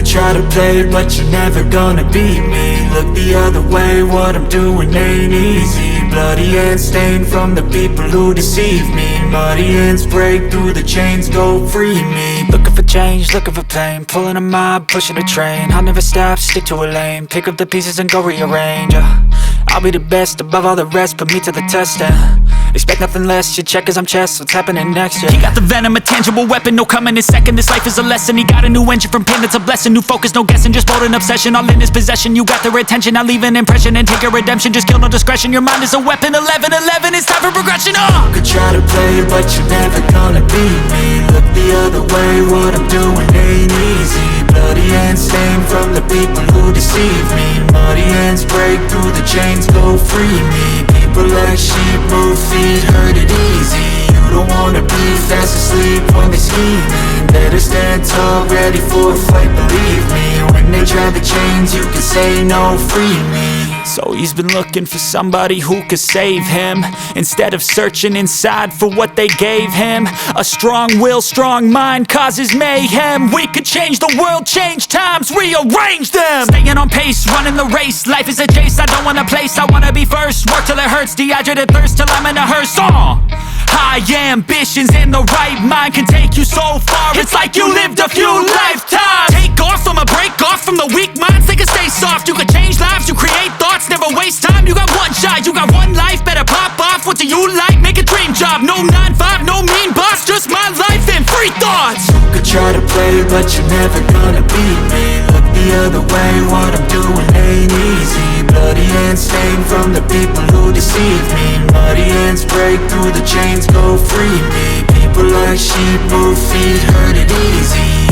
Try to play, but you're never gonna beat me. Look the other way, what I'm doing ain't easy. Bloody hands stained from the people who deceive me. Muddy hands break through the chains, go free me. Looking for change, looking for pain. Pulling a mob, pushing a train. I'll never stop, stick to a lane. Pick up the pieces and go rearrange. I'll be the best above all the rest, put me to the test and expect nothing less, you check as I'm chess, what's happening next, yeah. He got the venom, a tangible weapon, no coming in second. This life is a lesson, he got a new engine from pain, that's a blessing. New focus, no guessing, just bold and obsession, all in his possession. You got their attention, I'll leave an impression and take your redemption. Just kill, no discretion, your mind is a weapon. 11-11, it's time for progression, You could try to play, but you're never gonna beat me. Look the other way, what I'm doing ain't easy. Bloody hands stained from the people who deceive me. Muddy hands break through the chains, go free me. People like sheep move feet, hurt it easy. You don't wanna be fast asleep when they're scheming. Better stand tall, ready for a fight, believe me. When they try the chains, you can say no, free me. So he's been looking for somebody who could save him, instead of searching inside for what they gave him. A strong will, strong mind causes mayhem. We could change the world, change times, rearrange them. Staying on pace, running the race. Life is a chase, I don't want a place, I wanna be first. Work till it hurts, dehydrated thirst till I'm in a hearse. High ambitions in the right mind can take you so far. It's like you lived a few lifetimes. Take off, I'ma break off from the weak minds. They can stay soft, you can change lives, you create thoughts. Never waste time, you got one shot, you got one life. Better pop off, what do you like? Make a dream job, no 9-5, no mean boss. Just my life and free thoughts. You could try to play, but you're never gonna beat me. Look the other way, what I'm doing ain't easy. Bloody hands stained from the people who deceive me. Muddy hands break through the chains, go free me. People like sheep move feet, hurt it easy.